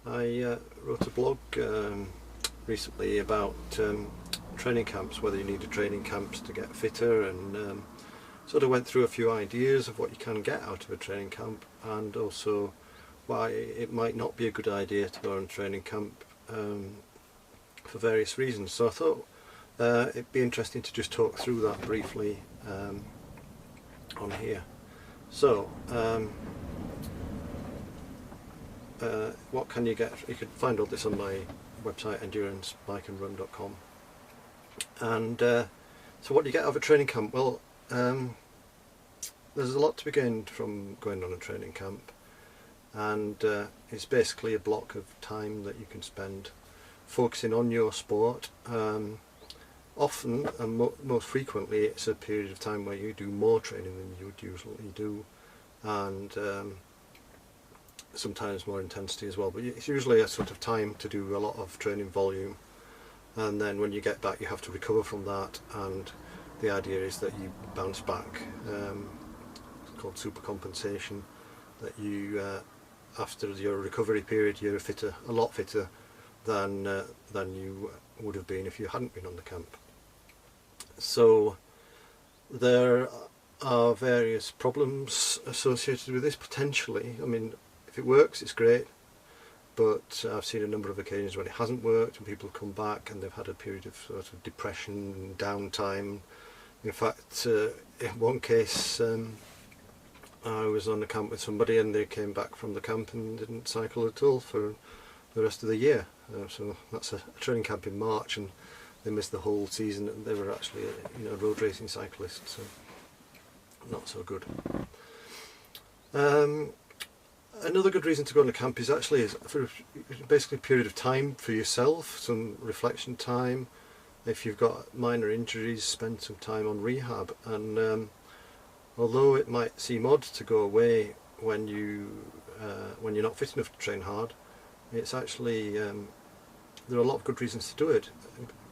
I wrote a blog recently about training camps, whether you need a training camps to get fitter, and sort of went through a few ideas of what you can get out of a training camp, and also why it might not be a good idea to go on a training camp for various reasons. So I thought it'd be interesting to just talk through that briefly on here. So what can you get? You can find all this on my website, endurancebikeandrun.com. And so what do you get out of a training camp? Well, there's a lot to be gained from going on a training camp, and it's basically a block of time that you can spend focusing on your sport. Often and most frequently it's a period of time where you do more training than you would usually do, and sometimes more intensity as well, but it's usually a sort of time to do a lot of training volume, and then when you get back you have to recover from that, and the idea is that you bounce back. It's called supercompensation, that you after your recovery period you're a lot fitter than you would have been if you hadn't been on the camp. So there are various problems associated with this potentially. I mean, if it works it's great, but I've seen a number of occasions when it hasn't worked and people have come back and they've had a period of sort of depression and downtime. In fact, in one case I was on a camp with somebody and they came back from the camp and didn't cycle at all for the rest of the year. So that's a training camp in March, and they missed the whole season, and they were actually road racing cyclists, so not so good. Another good reason to go on a camp is actually for basically a period of time for yourself, some reflection time. If you've got minor injuries, spend some time on rehab. And although it might seem odd to go away when you're not fit enough to train hard, it's actually there are a lot of good reasons to do it,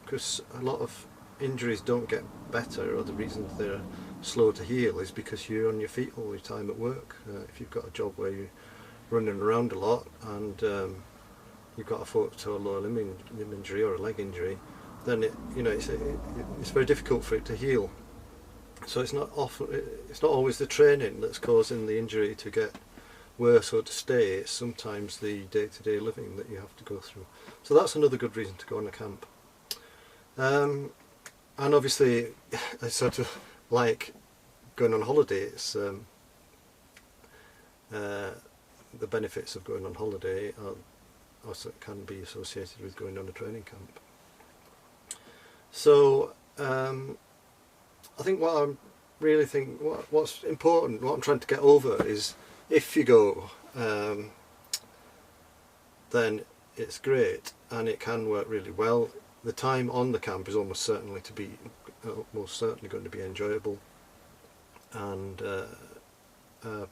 because a lot of injuries don't get better, or the reason they're slow to heal is because you're on your feet all the time at work. If you've got a job where you're running around a lot and you've got a foot to a lower limb injury or a leg injury, then it's very difficult for it to heal. So it's not always the training that's causing the injury to get worse or to stay. It's sometimes the day-to-day living that you have to go through. So that's another good reason to go on a camp. And obviously I sort of like going on holiday. It's the benefits of going on holiday also can be associated with going on a training camp. So I think what's important, what I'm trying to get over is, if you go, then it's great and it can work really well. The time on the camp is almost certainly going to be enjoyable and a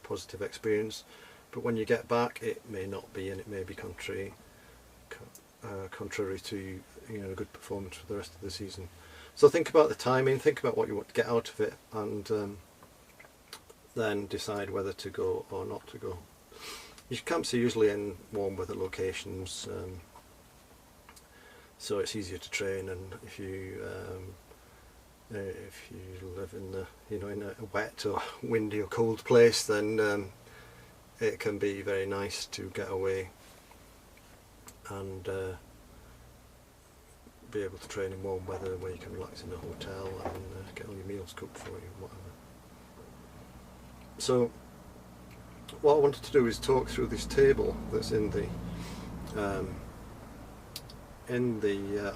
positive experience. But when you get back, it may not be, and it may be contrary to a good performance for the rest of the season. So think about the timing, think about what you want to get out of it, and then decide whether to go or not to go. Your camps are usually in warm weather locations, so it's easier to train. And if you live in in a wet or windy or cold place, then it can be very nice to get away and be able to train in warm weather where you can relax in a hotel and get all your meals cooked for you, whatever. So what I wanted to do is talk through this table that's in the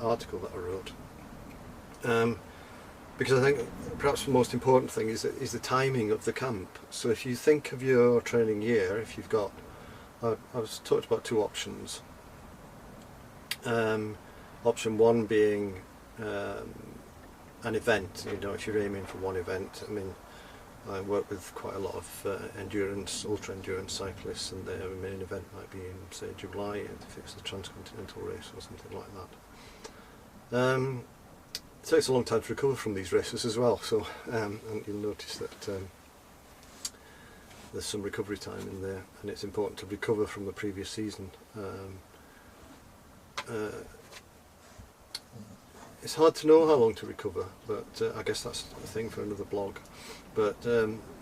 article that I wrote, because I think perhaps the most important thing is the timing of the camp. So if you think of your training year, if you've got, I've talked about two options. Option one being an event. If you're aiming for one event. I mean, I work with quite a lot of ultra endurance cyclists, and their main event might be in, say, July, if it's the Transcontinental race or something like that. It takes a long time to recover from these races as well, so and you'll notice that there's some recovery time in there, and it's important to recover from the previous season. it's hard to know how long to recover, but I guess that's a thing for another blog. But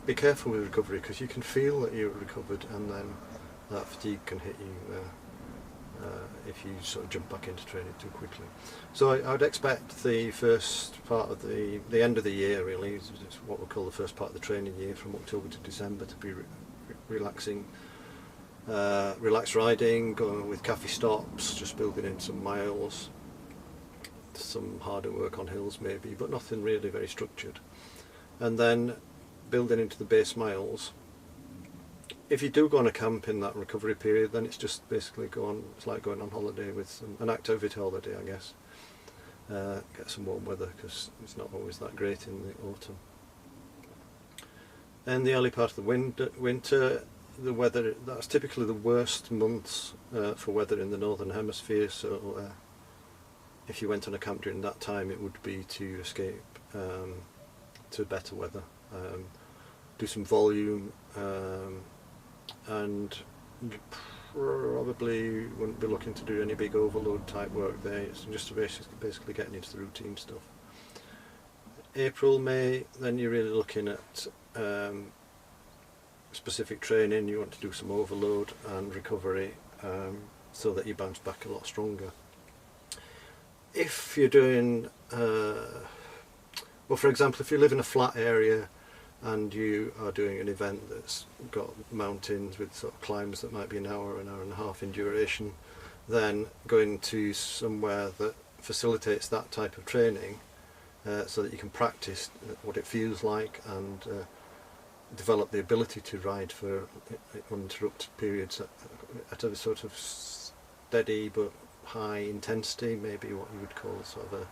be careful with recovery, because you can feel that you're recovered, and then that fatigue can hit you if you sort of jump back into training too quickly. So I would expect the first part of the end of the year, really, is what we call the first part of the training year, from October to December, to be relaxing, relaxed riding, going with cafe stops, just building in some miles, some harder work on hills maybe, but nothing really very structured. And then building into the base miles. If you do go on a camp in that recovery period, then it's just basically it's like going on holiday, with an activity holiday, I guess. Get some warm weather, because it's not always that great in the autumn. In the early part of the winter, the weather, that's typically the worst months for weather in the northern hemisphere, so if you went on a camp during that time, it would be to escape to better weather, do some volume, and you probably wouldn't be looking to do any big overload type work there. It's just basically getting into the routine stuff. April, May, then you're really looking at specific training. You want to do some overload and recovery, so that you bounce back a lot stronger. If you're doing, well, for example, if you live in a flat area and you are doing an event that's got mountains with sort of climbs that might be an hour and a half in duration, then going to somewhere that facilitates that type of training, so that you can practice what it feels like, and develop the ability to ride for uninterrupted periods at a sort of steady but high intensity, maybe what you would call sort of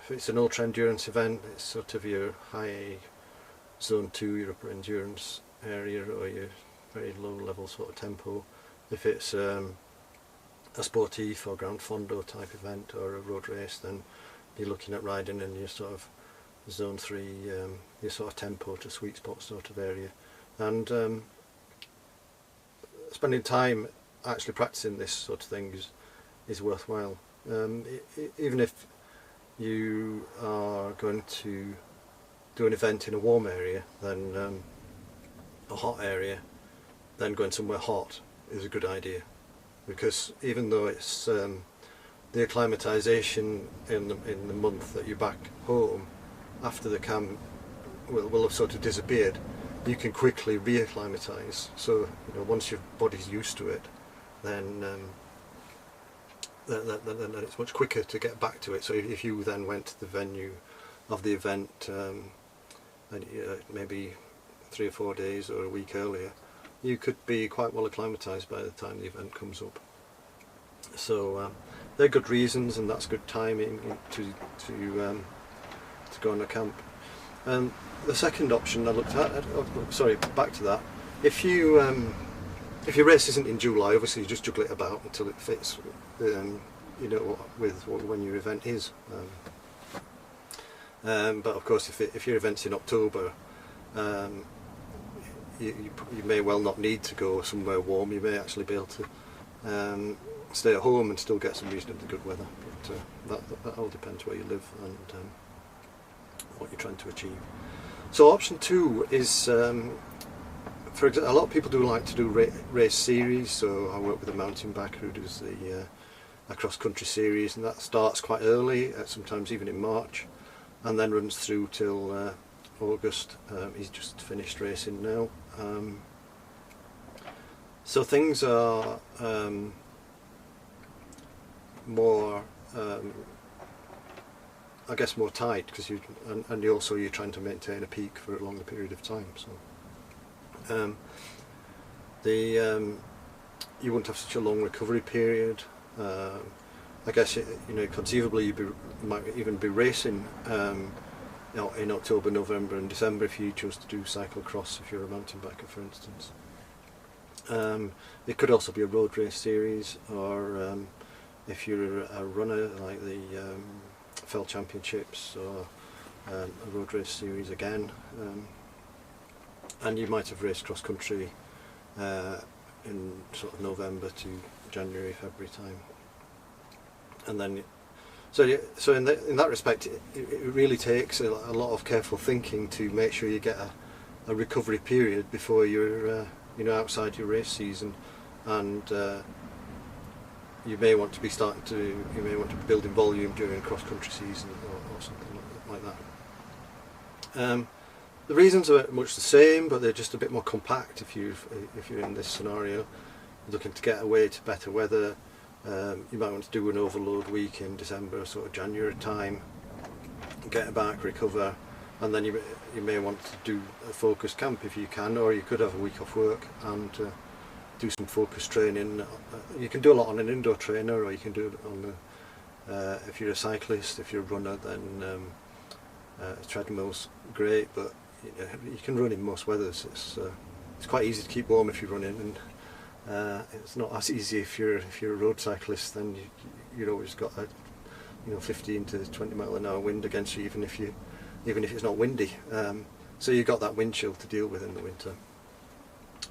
if it's an ultra endurance event, it's sort of your high zone 2, your upper endurance area, or your very low level sort of tempo. If it's a sportif or Grand Fondo type event, or a road race, then you're looking at riding in your sort of zone 3, your sort of tempo to sweet spot sort of area. And spending time actually practicing this sort of thing is worthwhile. Even if you are going to do an event in a warm area, then a hot area, then going somewhere hot is a good idea, because even though it's the acclimatisation in the month that you're back home after the camp will have sort of disappeared, you can quickly re-acclimatise. So once your body's used to it, then it's much quicker to get back to it. So if you then went to the venue of the event maybe 3 or 4 days or a week earlier, you could be quite well acclimatised by the time the event comes up. So they're good reasons, and that's good timing to go on a camp. The second option I looked at, sorry, back to that. If your race isn't in July, obviously you just juggle it about until it fits, with when your event is. But of course, if your event's in October, you may well not need to go somewhere warm. You may actually be able to stay at home and still get some reasonably good weather. But that all depends where you live and what you're trying to achieve. So option 2 is, for example, a lot of people do like to do race series. So I work with a mountain biker who does a cross-country series, and that starts quite early, sometimes even in March, and then runs through till August. He's just finished racing now. So things are more, I guess, more tight, because and also you're trying to maintain a peak for a longer period of time. So you won't have such a long recovery period. I guess conceivably you might even be racing in October, November and December if you chose to do cyclocross, if you're a mountain biker, for instance. It could also be a road race series, or if you're a runner, like the Fell Championships, or a road race series again. And you might have raced cross country in sort of November to January, February time. And then, so in that respect, it really takes a lot of careful thinking to make sure you get a recovery period before you're outside your race season, and you may want to be be building volume during cross-country season or something like that. The reasons are much the same, but they're just a bit more compact if you're in this scenario, looking to get away to better weather. You might want to do an overload week in December, sort of January time, get back, recover, and then you may want to do a focused camp if you can, or you could have a week off work and do some focused training. You can do a lot on an indoor trainer, or you can do it on if you're a cyclist. If you're a runner, then a treadmill's great, but you can run in most weathers. It's quite easy to keep warm if you're running, and it's not as easy if you're a road cyclist. Then you've always got a 15 to 20 mile an hour wind against you, even if it's not windy. So you've got that wind chill to deal with in the winter.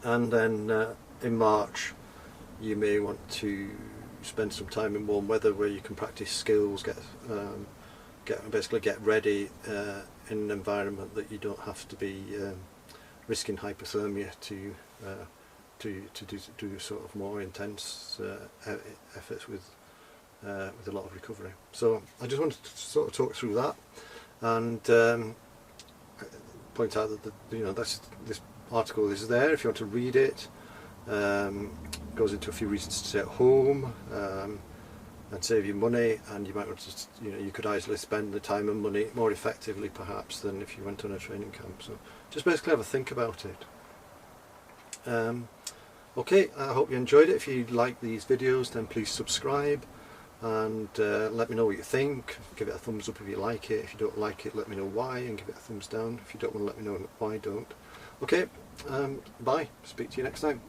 And then in March, you may want to spend some time in warm weather where you can practice skills, basically get ready in an environment that you don't have to be risking hypothermia to do sort of more intense efforts with a lot of recovery. So I just wanted to sort of talk through that and point out that this article is there if you want to read it. Goes into a few reasons to stay at home and save you money, and you might want to, you could easily spend the time and money more effectively perhaps than if you went on a training camp. So just basically have a think about it. Okay, I hope you enjoyed it. If you like these videos, then please subscribe and let me know what you think. Give it a thumbs up if you like it. If you don't like it, let me know why, and give it a thumbs down. If you don't want to let me know why, don't. Okay, bye. Speak to you next time.